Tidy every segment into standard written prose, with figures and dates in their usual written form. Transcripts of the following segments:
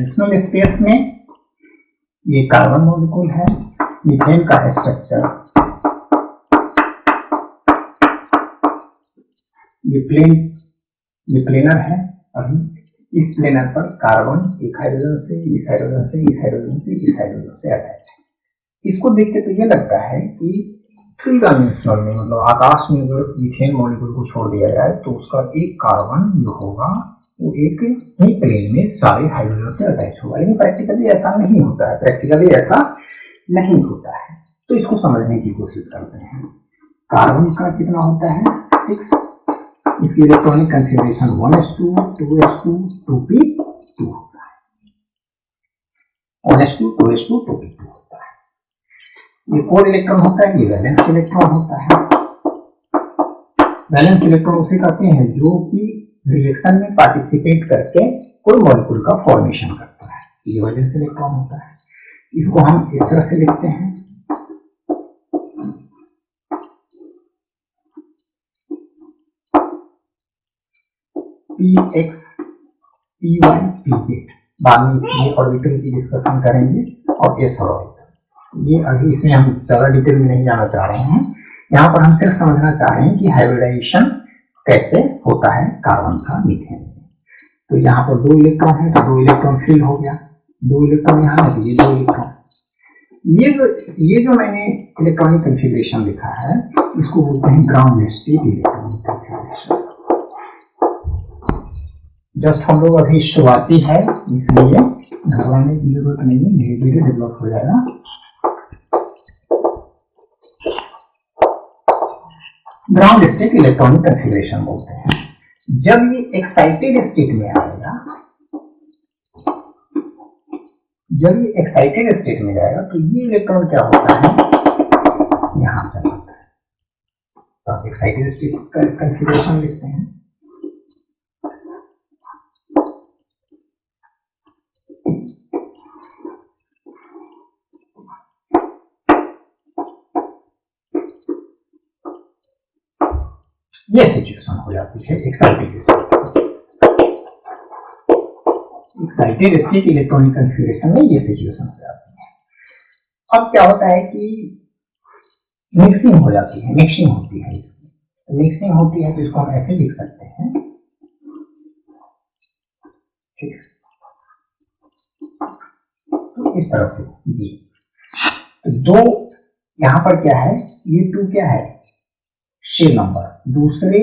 Dimensional space में ये carbon molecule है, मीथेन का स्ट्रक्चर ये प्लेनर है। अभी इस प्लेनर पर कार्बन एक हाइड्रोजन से, इस हाइड्रोजन से, इस हाइड्रोजन से, इस हाइड्रोजन से अटैच है। इसको देख के तो ये लगता है कि थ्री डायमेंशनल में, मतलब आकाश में अगर मीथेन मॉलिक्यूल को छोड़ दिया जाए तो उसका एक कार्बन जो होगा वो एक ही प्लेन में सारे हाइड्रोजन से अटैच होगा, लेकिन प्रैक्टिकली ऐसा नहीं होता है। प्रैक्टिकली ऐसा नहीं होता है। तो इसको समझने की कोशिश करते हैं। कार्बन का कितना होता है 6, इसकी electronic configuration 1s2 2s2 2p2 होता है। 1s2 2s2 2p2 होता है। ये कोर इलेक्ट्रॉन होता है, ये वैलेंस इलेक्ट्रॉन होता है। वैलेंस इलेक्ट्रॉन उसे कहते हैं जो कि रिएक्शन में पार्टिसिपेट करके कोई मॉलिक्यूल का फॉर्मेशन करता है, ये वैलेंस इलेक्ट्रॉन होता है। इसको हम इस तरह से लिखते हैं px py pz। बाद में इसलिए ऑर्बिटल की डिस्कशन करेंगे और s ऑर्बिटल, ये अभी इसमें हम ज्यादा डिटेल में नहीं जाना चाह रहे हैं। यहाँ पर हम सिर्फ समझना चाह रहे हैं कि हाइब्रिडाइजेशन कैसे होता है कार्बन का मीथेन में। तो यहाँ पर 2 इलेक्ट्रॉन है तो 2 इलेक्ट्रॉन फिल हो गया, 2 इलेक्ट्रॉन यहाँ है तो ये 2 इलेक्ट्रॉन। ये जो मैंने इलेक्ट्रॉनिक कॉन्फ़िगरेशन लिखा है इसको बोलते हैं ground state electronic configuration. Just हम लोग अभी शुरुआती है, इसलिए घबराने की जरूरत नहीं है, धीरे धीरे डेवलप हो जाएगा। ग्राउंड स्टेट इलेक्ट्रॉनिक कॉन्फ़िगरेशन बोलते हैं। जब ये एक्साइटेड स्टेट में आएगा, जब ये एक्साइटेड स्टेट में जाएगा तो ये इलेक्ट्रॉन क्या होता है, यहां चला जाता है। तो एक्साइटेड स्टेट का कॉन्फ़िगरेशन लिखते हैं। ये सिचुएशन हो जाती है excited state. Excited state electronic configuration में ये सिचुएशन हो जाती है। अब क्या होता है कि मिक्सिंग हो जाती है, मिक्सिंग होती है इसकी। मिक्सिंग होती है तो इसको हम ऐसे लिख सकते हैं, ठीक है, तो इस तरह से ये तो 2 यहां पर क्या है, ये 2 क्या है शेल नंबर, दूसरे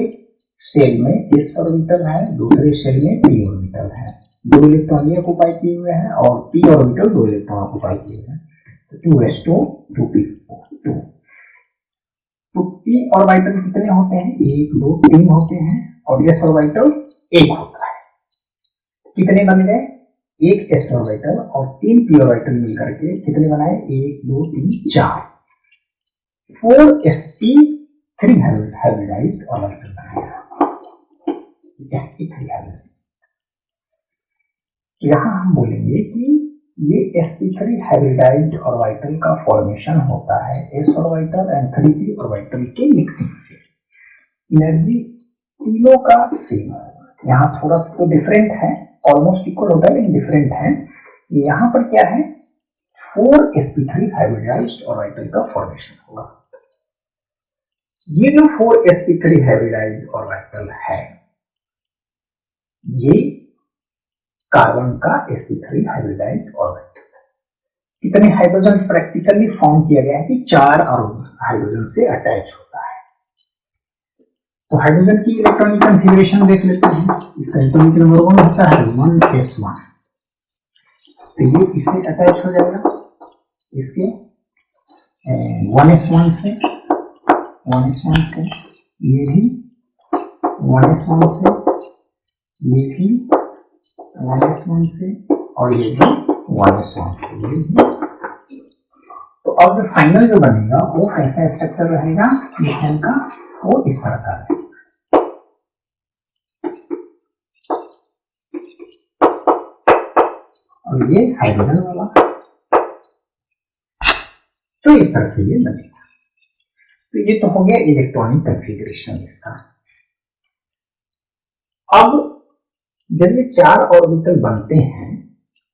सेल में s ऑर्बिटल है, दूसरे सेल में p ऑर्बिटल है। 2 इलेक्ट्रॉन ये ऑक्युपाई किए हुए हैं और p ऑर्बिटल 2 इलेक्ट्रॉन ऑक्युपाई किए हुए हैं। तो 2s2 2p2। तो p ऑर्बिटल कितने होते हैं, 1 2 3 होते हैं और s ऑर्बिटल 1 होता है। कितने बन गए, एक s ऑर्बिटल और 3 p ऑर्बिटल मिलकर के कितने बनाए, 1 2 3 4, 4sp3 हाइब्रिडाइज्ड ऑर्बिटल बनाएगा, sp3 हाइब्रिडाइज्ड। तो यहां हम बोलेंगे कि ये sp3 हाइब्रिडाइज्ड ऑर्बिटल का फॉर्मेशन होता है s orbital and 3p orbital के मिक्सिंग से। एनर्जी तीनों का सेम है, यहाँ थोड़ा सा तो डिफरेंट है, ऑलमोस्ट इक्वल होता है लेकिन डिफरेंट है। यहाँ पर क्या है, 4sp3 हाइब्रिडाइज्ड ऑर्बिटल का फॉर्मेशन होगा। ये जो 4sp3 हाइब्रिडाइज्ड ऑर्बिटल है ये कार्बन का sp3 हाइब्रिडाइज्ड ऑर्बिटल है। कितने हाइड्रोजन प्रैक्टिकली फॉर्म किया गया है कि 4 हाइड्रोजन से अटैच होता है। तो हाइड्रोजन की इलेक्ट्रॉनिक कॉन्फ़िगरेशन देख लेते हैं। इसका एटॉमिक नंबर 1 होता है 1s1, तो ये इससे अटैच हो जाएगा, इसके 1s1 से, 1s1 से, ये भी 1s1 से, ये भी 1s1 से और ये भी 1s1 से, ये भी। तो अब जो फाइनल जो बनेगा वो कैसा स्ट्रक्चर रहेगा मीथेन का, वो इस तरह का रहेगा। और ये हाइड्रोजन वाला, तो इस तरह से ये बनेगा। तो ये तो हो गया इलेक्ट्रॉनिक कॉन्फ़िगरेशन इसका। अब जब ये 4 ऑर्बिटल बनते हैं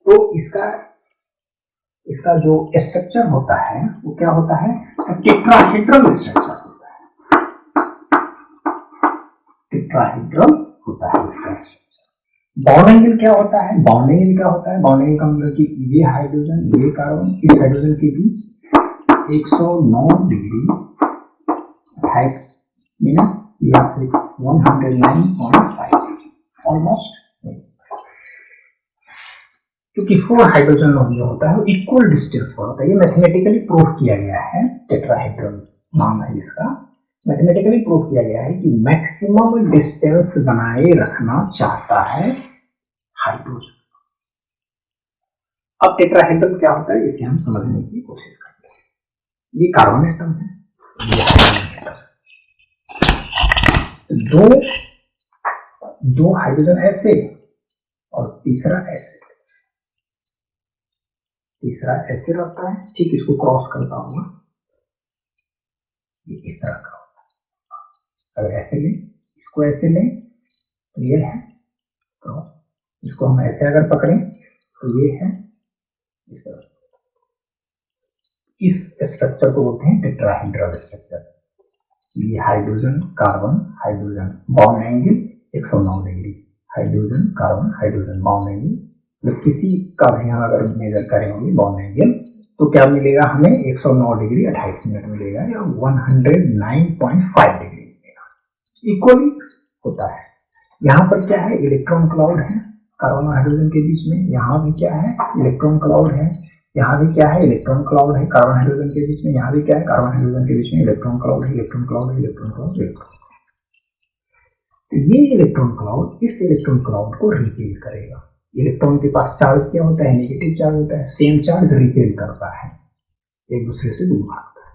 तो इसका जो स्ट्रक्चर होता है वो क्या होता है, टेट्राहेड्रल स्ट्रक्चर होता है, टेट्राहेड्रल होता है इसका स्ट्रक्चर। बॉन्ड एंगल क्या होता है, बॉन्ड एंगल क्या होता है, बॉन्ड एंगल का मतलब कि ये हाइड्रोजन ये कार्बन इस हाइड्रोजन के बीच 109 डिग्री 28 मिनट या फिर 109.5 ऑलमोस्ट, क्योंकि 4 हाइड्रोजन जो होता है वो इक्वल डिस्टेंस पर होता है। ये मैथमेटिकली प्रूव किया गया है, टेट्राहेड्रल नाम है इसका। मैथमेटिकली प्रूव किया गया है कि मैक्सिमम डिस्टेंस बनाए रखना चाहता है हाइड्रोजन। अब टेट्राहेड्रल क्या होता है इसे हम समझने की कोशिश करते हैं। ये कार्बन एटम है, ये हाइड्रोजन एटम, दो हाइड्रोजन ऐसे और तीसरा ऐसे रहता है, ठीक इसको क्रॉस करता हुआ ये इस तरह का होता है। अगर ऐसे लें, इसको ऐसे लें तो ये है क्रॉस, इसको हम ऐसे अगर पकड़ें तो ये है इस तरह से। इस स्ट्रक्चर को बोलते हैं टेट्राहेड्रल स्ट्रक्चर। ये hydrogen carbon hydrogen bond angle 109 degree, hydrogen carbon hydrogen bond angle, मतलब किसी का भी हम अगर मेजर करेंगे बॉन्ड एंगल तो क्या मिलेगा हमें 109 डिग्री 28 मिनट मिलेगा या 109.5 डिग्री मिलेगा, इक्वली होता है। यहाँ पर क्या है, इलेक्ट्रॉन क्लाउड है कार्बन और हाइड्रोजन के बीच में, यहाँ भी क्या है इलेक्ट्रॉन क्लाउड है, यहाँ भी क्या है इलेक्ट्रॉन क्लाउड है कार्बन हाइड्रोजन के बीच में, यहाँ भी क्या है कार्बन हाइड्रोजन के बीच में इलेक्ट्रॉन क्लाउड है, इलेक्ट्रॉन क्लाउड है, इलेक्ट्रॉन क्लाउड, इलेक्ट्रॉन। तो ये इलेक्ट्रॉन क्लाउड इस इलेक्ट्रॉन क्लाउड को रिपेल करेगा। इलेक्ट्रॉन के पास चार्ज क्या होता है, नेगेटिव चार्ज होता है, सेम चार्ज रिपेल करता है, एक दूसरे से दूर भागता है।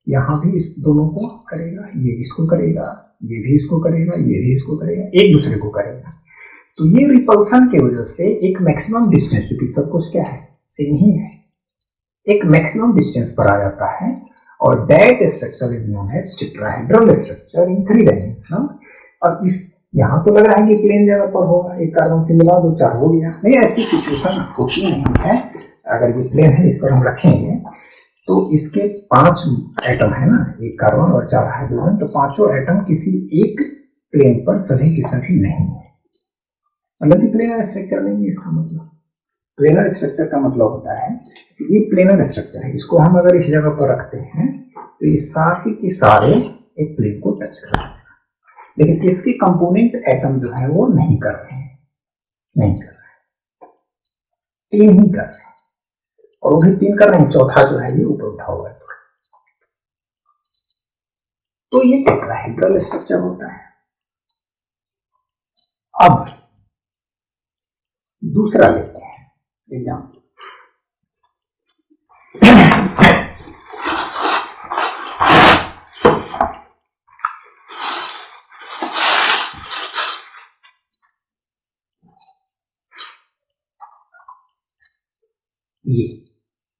यहाँ भी इस दोनों को करेगा, ये इसको करेगा, ये भी इसको करेगा, ये भी इसको करेगा, एक दूसरे को करेगा। तो ये रिपल्सन की वजह से एक मैक्सिमम डिस्टेंस, क्योंकि सब कुछ क्या है सेम ही है, एक मैक्सिमम डिस्टेंस पर आ जाता है और that structure is known as tetrahedral structure in 3 dimensional. और इस यहाँ तो लग रहा है कि प्लेन जगह पर होगा, एक कार्बन से मिला 2 4 हो गया, नहीं ऐसी सिचुएशन होती नहीं है। अगर ये प्लेन है इस पर हम रखेंगे तो इसके 5 एटम है ना, एक कार्बन और 4 हाइड्रोजन, तो पांचों एटम किसी एक प्लेन पर सभी के सभी नहीं है, मतलब कि प्लेनर स्ट्रक्चर नहीं है। इसका मतलब प्लेनर स्ट्रक्चर का मतलब होता है कि ये प्लेनर स्ट्रक्चर है, इसको हम अगर इस जगह पर रखते हैं तो ये सारे के सारे एक प्लेन को टच कर रहे हैं, लेकिन इसके कंपोनेंट एटम जो है वो नहीं कर रहे हैं, नहीं कर रहे हैं, 3 ही कर रहे हैं, और वो भी 3 कर रहे हैं, चौथा जो है ये ऊपर उठा हुआ है। तो ये टेट्राहेड्रल स्ट्रक्चर होता है। अब दूसरा लेते हैं एग्जाम्पल।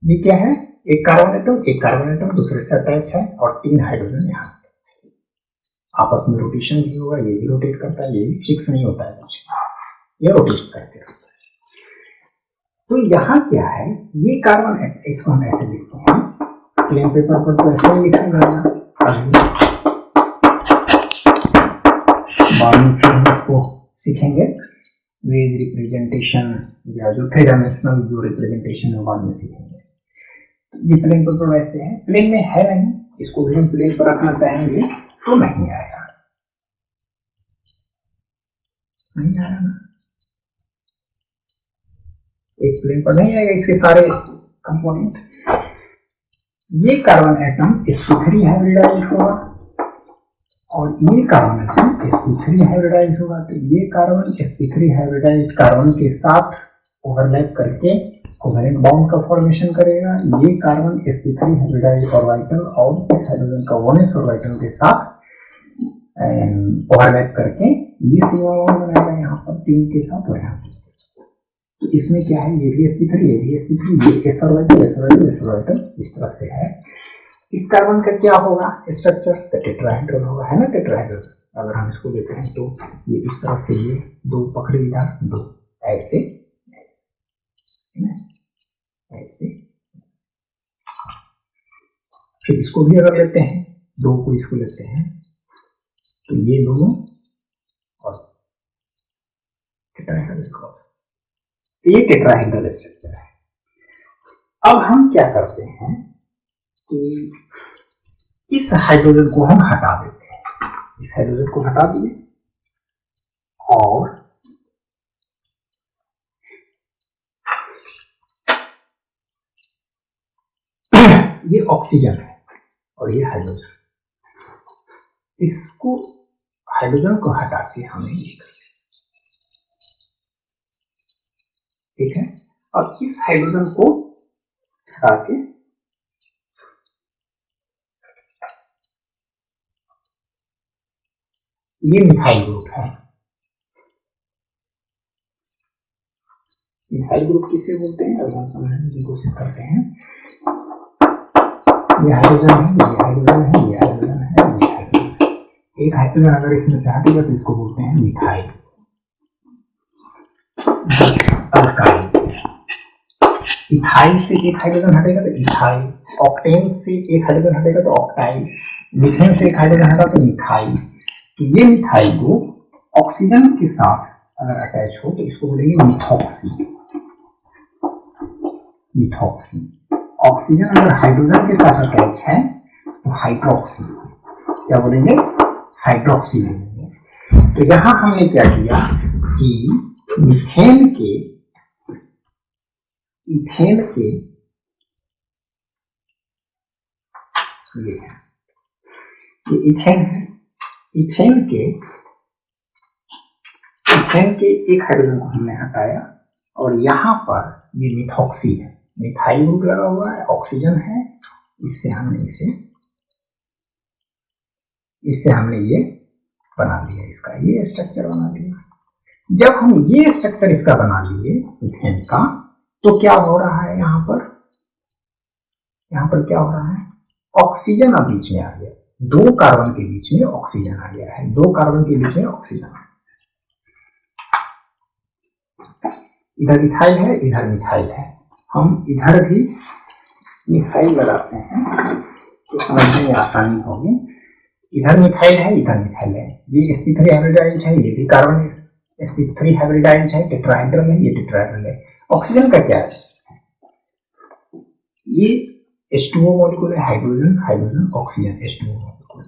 ये क्या है, एक कार्बन एटम दूसरे से अटैच है और 3 हाइड्रोजन यहाँ आपस में रोटेशन भी होगा, ये भी रोटेट करता है, ये भी फिक्स नहीं होता है कुछ, ये रोटेट करते रहता है। तो यहाँ क्या है, ये कार्बन एटम, इसको हम ऐसे लिखते हैं, प्लेन पेपर पर तो ऐसे ही लिखा जाएगा, बाद में फिर हम इसको सीखेंगे वेज रिप्रेजेंटेशन या जो 3 डायमेंशनल जो रिप्रेजेंटेशन है बाद में सीखेंगे। ये प्लेन पर तो वैसे है, प्लेन में है नहीं, इसको भी हम प्लेन पर रखना चाहेंगे तो नहीं आएगा, नहीं आएगा ना, एक प्लेन पर नहीं आएगा इसके सारे कंपोनेंट। ये कार्बन एटम sp3 हाइब्रिडाइज होगा और ये कार्बन एटम sp3 हाइब्रिडाइज होगा, तो ये कार्बन sp3 हाइब्रिडाइज कार्बन के साथ ओवरलैप करके कोवेलेंट बॉन्ड का फॉर्मेशन करेगा। ये कार्बन sp3 हाइब्रिडाइज ऑर्बिटल और इस हाइड्रोजन का 1s ऑर्बिटल के साथ ओवरलैप करके ये सिग्मा बॉन्ड बनाएगा यहाँ पर 3 के साथ और यहाँ पर। तो इसमें क्या है, ये भी sp3, ये भी sp3, ये s orbital, s orbital, s orbital, इस तरह से है। इस कार्बन का क्या होगा स्ट्रक्चर, टेट्राहेड्रल होगा, है ना टेट्राहेड्रल। अगर हम इसको लेते हैं तो ये इस तरह से, ये 2 पकड़े इधर, 2 ऐसे, है ना। ऐसे। फिर इसको भी अगर लेते हैं, दो को इसको लेते हैं, तो ये दोनों और टेट्राहेड्रल क्रॉस, ये टेट्राहेड्रल स्ट्रक्चर है। अब हम क्या करते हैं कि इस हाइड्रोजन को हम हटा देते हैं, इस हाइड्रोजन को हटा दिए और ये ऑक्सीजन है और ये हाइड्रोजन, इसको हाइड्रोजन को हटा के हमें ये कर, ठीक है। और इस हाइड्रोजन को हटा के ये मिथाइल ग्रुप है। मिथाइल ग्रुप किसे बोलते हैं अगर हम समझने की कोशिश करते हैं, ये हाइड्रोजन है, ये हाइड्रोजन है, ये हाइड्रोजन है, ये हाइड्रोजन है। एक हाइड्रोजन अगर इसमें से हटेगा तो इसको बोलते हैं मिथाइल अल्काइल। इथाइल से एक हाइड्रोजन हटेगा तो इथाइल, ऑक्टेन से एक हाइड्रोजन हटेगा तो ऑक्टाइल, मीथेन से एक हाइड्रोजन हटा तो मिथाइल। तो ये मिथाइल ग्रुप ऑक्सीजन के साथ अगर अटैच हो तो इसको बोलेंगे मिथॉक्सी। मिथॉक्सी। ऑक्सीजन अगर हाइड्रोजन के साथ अटैच है तो हाइड्रोक्सी, क्या बोलेंगे, हाइड्रोक्सी बोलेंगे। तो यहां हमने क्या किया कि मीथेन के, इथेन के, ये इथेन है, इथेन के एक हाइड्रोजन को हमने हटाया और यहां पर ये मिथॉक्सी है, मिथाइल ग्रुप लगा हुआ है, ऑक्सीजन है, इससे हमने ये बना लिया, इसका ये स्ट्रक्चर बना लिया। जब हम ये स्ट्रक्चर इसका बना लिए इथेन का, तो क्या हो रहा है यहाँ पर क्या हो रहा है, ऑक्सीजन अब बीच में आ गया, दो कार्बन के बीच में ऑक्सीजन आ गया है, दो कार्बन के बीच में ऑक्सीजन, इधर इथाइल है, इधर मिथाइल है। हम इधर भी मिथाइल लगाते हैं तो समझने में आसानी होगी। इधर मिथाइल है, इधर मिथाइल है, ये sp3 हाइब्रिडाइल है, ये भी कार्बन sp3 हाइब्रिडाइल है, टेट्राहेड्रल है, ये टेट्राहेड्रल है। ऑक्सीजन का क्या है, ये H2O मॉलिक्यूल है, hydrogen hydrogen oxygen H2O molecule.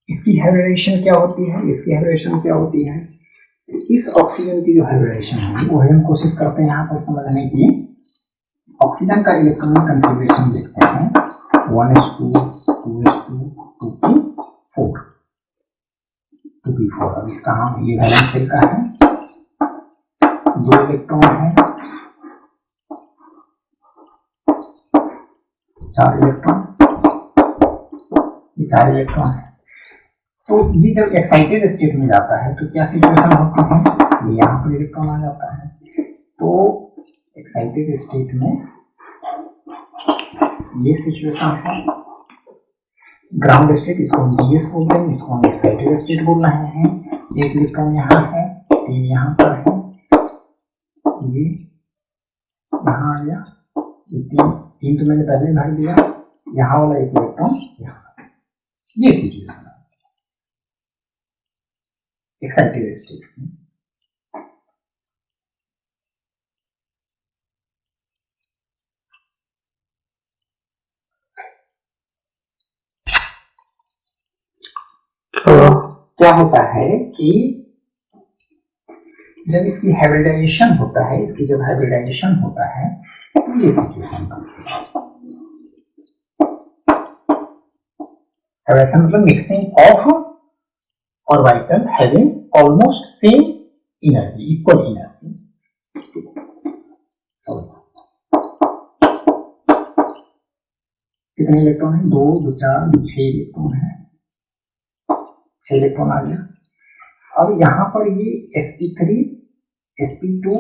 इसकी हाइब्रिडाइजेशन क्या होती है, इसकी हाइब्रिडाइजेशन क्या होती है, इस ऑक्सीजन की जो हाइब्रिडाइजेशन है वो हम कोशिश करते हैं यहाँ पर समझने की। ऑक्सीजन का इलेक्ट्रॉनिक कन्फिग्रेशन देखते हैं, 1s2 2s2 2p4 2p4। अब इसका हम ये वैलेंस शेल का है, दो इलेक्ट्रॉन है, 4 इलेक्ट्रॉन, ये 4 इलेक्ट्रॉन है। तो ये जब एक्साइटेड स्टेट में जाता है तो क्या सिचुएशन होती है, यहाँ पर इलेक्ट्रॉन आ जाता है। तो एक्साइटेड स्टेट में ये सिचुएशन है, ग्राउंड स्टेट, इसको हम GS बोलते हैं, इसको हम एक्साइटेड स्टेट बोल रहे हैं। एक इलेक्ट्रॉन यहाँ है, 3 यहाँ पर है, ये यहाँ आ गया, ये 3 तो मैंने पहले भर दिया, यहाँ वाला एक इलेक्ट्रॉन यहाँ, ये सिचुएशन है एक्साइटेड स्टेट में। तो क्या होता है कि जब इसकी हाइब्रिडाइजेशन होता है, जब हाइब्रिडाइजेशन होता है तो ये सिचुएशन बनती है। हाइब्रिडाइजेशन मतलब mixing of orbital having almost same energy, equal energy. कितने इलेक्ट्रॉन है, 2 2 4 2 6 इलेक्ट्रॉन है, 6 इलेक्ट्रॉन आ गया। अब यहाँ पर ये sp3 sp2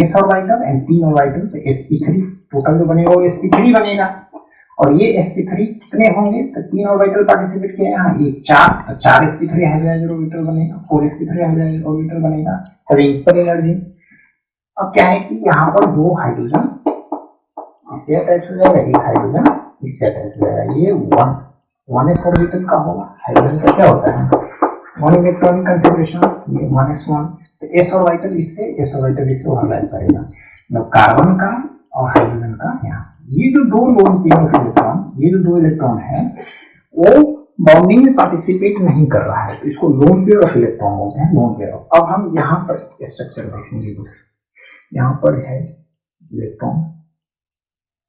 s orbital and 3 orbital, तो sp3 टोटल जो बनेगा वो sp3 बनेगा। और ये sp3 कितने होंगे, तो 3 ऑर्बिटल पार्टिसिपेट किए यहाँ, ये 4, तो 4 sp3 हाइब्रिडाइज्ड ऑर्बिटल बनेगा, 4 sp3 हाइब्रिडाइज्ड ऑर्बिटल बनेगा, हैविंग इक्वल एनर्जी। अब क्या है कि यहाँ पर 2 हाइड्रोजन इससे अटैच हो जाएगा, एक हाइड्रोजन इससे अटैच हो जाएगा। ये 1s ऑर्बिटल का होगा। हाइड्रोजन का क्या होता है, 1 इलेक्ट्रॉनिक कंफिग्रेशन, ये 1s1। तो s ऑर्बिटल इससे, s ऑर्बिटल इससे ओवरलैप करेगा। मतलब कार्बन का और हाइड्रोजन का यहाँ, ये जो दो लोन पेयर ऑफ इलेक्ट्रॉन, ये जो दो इलेक्ट्रॉन है वो बॉन्डिंग में पार्टिसिपेट नहीं कर रहा है, तो इसको लोन पेयर ऑफ इलेक्ट्रॉन बोलते हैं, लोन पेयर ऑफ। अब हम यहाँ पर स्ट्रक्चर देखेंगे, यहाँ पर है इलेक्ट्रॉन,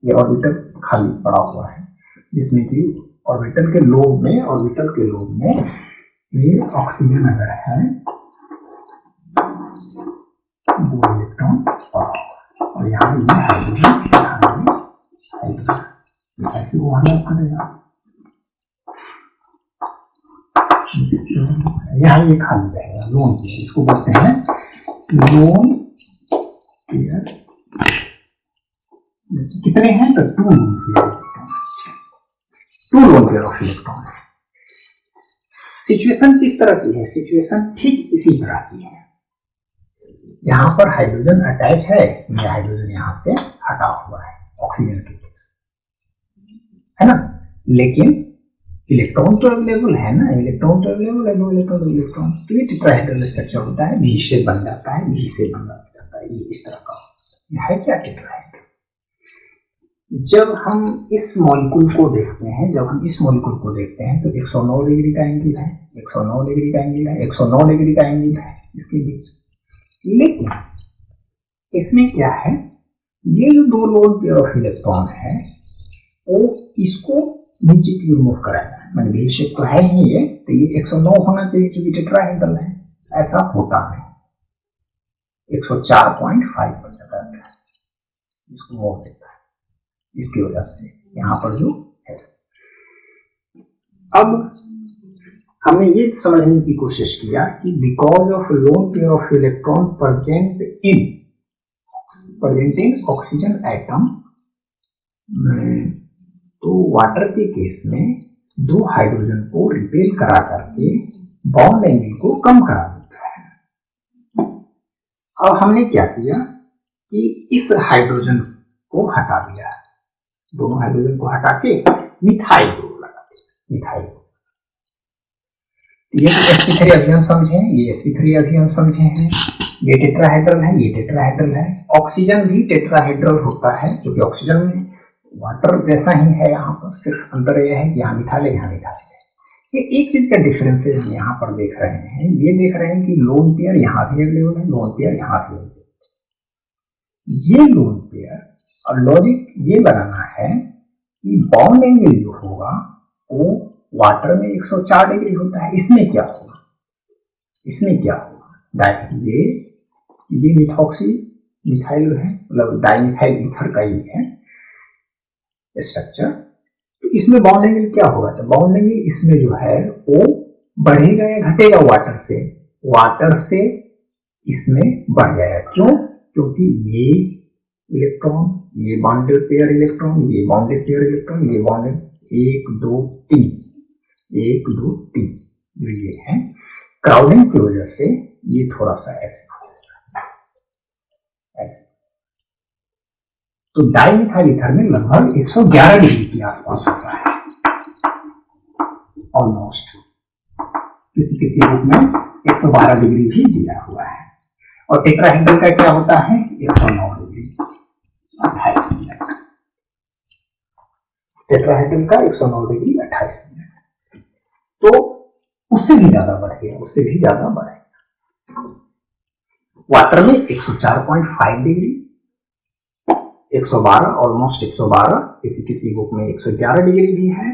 ये ऑर्बिटल खाली पड़ा हुआ है, जिसमें कि ऑर्बिटल के लोब में ये ऑक्सीजन अगर है, दो इलेक्ट्रॉन पड़ा हुआ, और यहाँ ये हाइड्रोजन, ऐसे वो हमें करेगा, यहाँ ये खाली रहेगा, लोन पेयर, इसको बोलते हैं लोन पेयर। कितने हैं, तो 2 lone pair of electron. Situation किस तरह की है, सिचुएशन ठीक इसी तरह की है। यहाँ पर हाइड्रोजन अटैच है, ये हाइड्रोजन यहाँ से हटा हुआ है ऑक्सीजन के केस, है ना, लेकिन इलेक्ट्रॉन तो अवेलेबल है ना, इलेक्ट्रॉन तो अवेलेबल है, दो इलेक्ट्रॉन, तो ये टेट्राहेड्रल स्ट्रक्चर होता है, V शेप बन जाता है, V शेप बन जाता है, ये इस तरह का है क्या टेट्राहेड्रल। जब हम इस मॉलिक्यूल को देखते हैं, तो 109 डिग्री का एंगल है, 109 डिग्री का एंगल है, 109 डिग्री का एंगल है इसके बीच। लेकिन इसमें क्या है, ये जो दो लोन पेयर ऑफ इलेक्ट्रॉन है वो इसको नीचे की ओर मूव कराएगा, मतलब V शेप तो है ही ये, तो ये 109 होना चाहिए क्योंकि टेट्राहेड्रल है, ऐसा होता नहीं, 104.5 पर चला गया, इसको मूव देता है, इसकी वजह से यहाँ पर जो है। अब हमने ये समझने की कोशिश किया कि because of lone pair of electron present in oxygen atom, तो वाटर के केस में दो हाइड्रोजन को रिपेल करा करके बॉन्ड एंगल को कम करा देता है। अब हमने क्या किया कि इस हाइड्रोजन को हटा दिया, दोनों हाइड्रोजन को हटा के मिथाइल ग्रुप लगा दिया, मिथाइल। ये तो sp3 अभियन समझे, ये sp3 अभियन समझे हैं, ये टेट्राहेड्रल है, ये टेट्राहेड्रल है। ऑक्सीजन भी टेट्राहेड्रल होता है, जो कि ऑक्सीजन में वाटर जैसा ही है, यहाँ पर सिर्फ अंतर यह है कि यहाँ मिथाइल है, यहाँ मिथाइल है। ये एक चीज का डिफरेंस है, यहाँ पर देख रहे हैं, ये देख रहे हैं कि लोन पेयर यहाँ भी अवेलेबल है, लोन पेयर यहाँ भी अवेलेबल है। ये लोन पेयर, और लॉजिक ये बनाना है कि बॉन्ड एंगल जो होगा वो वाटर में 104 डिग्री होता है, इसमें क्या होगा, ये मिथॉक्सी मिथाइल है, मतलब डाइमिथाइल ईथर का ही है स्ट्रक्चर, तो इसमें बॉन्ड एंगल क्या होगा, तो बॉन्ड एंगल इसमें जो है वो बढ़ेगा या घटेगा, वाटर से इसमें बढ़ जाएगा। क्यों, क्योंकि ये इलेक्ट्रॉन, ये बॉन्डेड पेयर इलेक्ट्रॉन, ये बॉन्डेड पेयर इलेक्ट्रॉन, ये बॉन्डेड 1 2 3 जो ये है, क्राउडिंग की वजह से ये थोड़ा सा ऐसे हो जाएगा, ऐसे। तो डाइमिथाइल ईथर में लगभग 111 डिग्री के आसपास होता है ऑलमोस्ट, किसी ग्रुप में 112 डिग्री भी दिया हुआ है। और टेट्राहेड्रल का क्या होता है, 109 डिग्री 28 मिनट, टेट्राहेड्रल का 109 डिग्री 28 मिनट, तो उससे भी ज्यादा बढ़ेगा, वाटर में 104.5 डिग्री, 112, ऑलमोस्ट 112, किसी ग्रुप में 111 डिग्री भी है,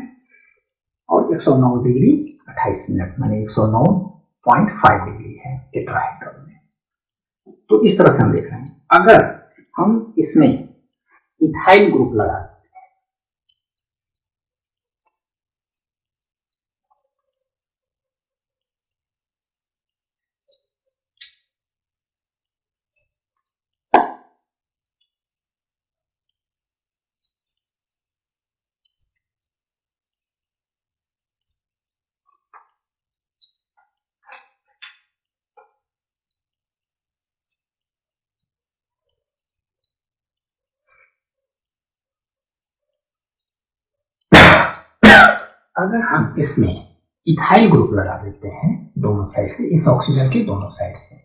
और 109 डिग्री 28 मिनट, माने 109.5 डिग्री है टेट्राहेड्रल में। तो इस तरह से हम देख रहे हैं, अगर हम इसमें इथाइल ग्रुप लगा अगर हम इसमें इथाइल ग्रुप लगा देते हैं दोनों साइड से, इस ऑक्सीजन के दोनों साइड से,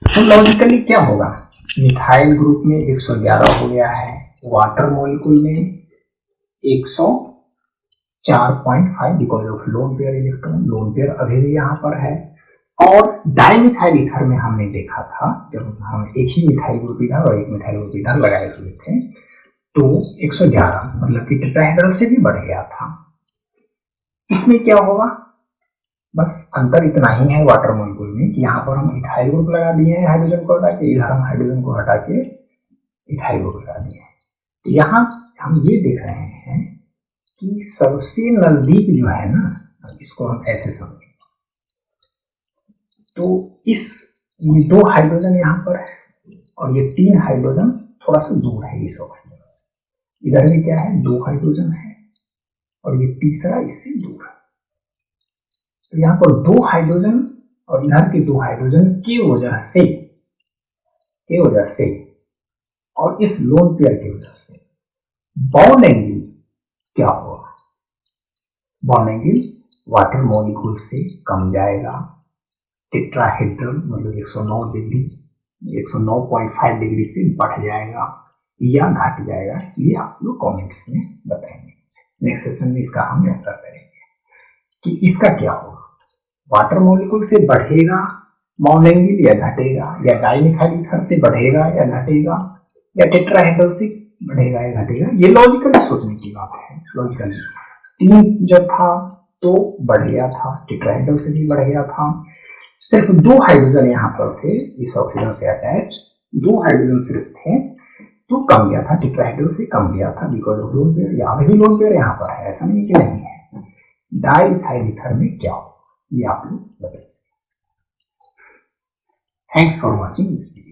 तो लॉजिकली क्या होगा, मिथाइल ग्रुप में 111 हो गया है, वाटर मॉलिक्यूल में 104.5 because of lone pair electron, lone pair अभी भी यहाँ पर है। और डाइमिथाइल ईथर में हमने देखा था, जब हम एक ही मिथाइल ग्रुप इधर और एक मिथाइल ग्रुप इधर लगाए हुए थे, तो 111 मतलब कि टेट्राहेड्रल से भी बढ़ गया था। इसमें क्या होगा, बस अंतर इतना ही है वाटर मॉलिक्यूल में कि यहाँ पर हम इथाइल ग्रुप लगा दिए हैं हाइड्रोजन को हटा के, इधर हम हाइड्रोजन को हटा के इथाइल ग्रुप लगा दिए हैं। तो यहाँ हम ये देख रहे हैं कि सबसे नजदीक जो है ना, इसको हम ऐसे समझें, तो इस ये 2 हाइड्रोजन यहाँ पर है और ये 3 हाइड्रोजन थोड़ा सा दूर है इस ऑक्सीजन से। इधर भी क्या है, 2 हाइड्रोजन है और ये तीसरा इससे दूर है। तो यहाँ पर 2 हाइड्रोजन और इधर के 2 हाइड्रोजन की वजह से और इस लोन पेयर की वजह से बॉन्ड एंगल क्या होगा, बॉन्ड एंगल वाटर मॉलिक्यूल से कम जाएगा, टेट्राहेड्रल मतलब 109 डिग्री 109.5 डिग्री से बढ़ जाएगा या घट जाएगा, ये आप लोग कमेंट्स में बताएंगे। नेक्स्ट सेशन में इसका हम आंसर करेंगे कि इसका क्या होगा, वाटर मॉलिक्यूल से बढ़ेगा बॉन्ड एंगल या घटेगा, या डाइमिथाइल ईथर से बढ़ेगा या घटेगा, या टेट्राहेड्रल से बढ़ेगा या घटेगा। ये लॉजिकली सोचने की बात है। लॉजिकली 3 जब था तो बढ़ गया था, टेट्राहेड्रल से भी बढ़ गया था, सिर्फ 2 हाइड्रोजन यहाँ पर थे इस ऑक्सीजन से अटैच, 2 हाइड्रोजन सिर्फ थे तो कम गया था, टेट्राहेड्रल से कम गया था बिकॉज ऑफ लोन पेयर। यहाँ भी लोन पेयर यहाँ पर है, ऐसा नहीं कि नहीं है। डाइमिथाइल ईथर में क्या हो ये आप लोग बताइए। Thanks for watching this video.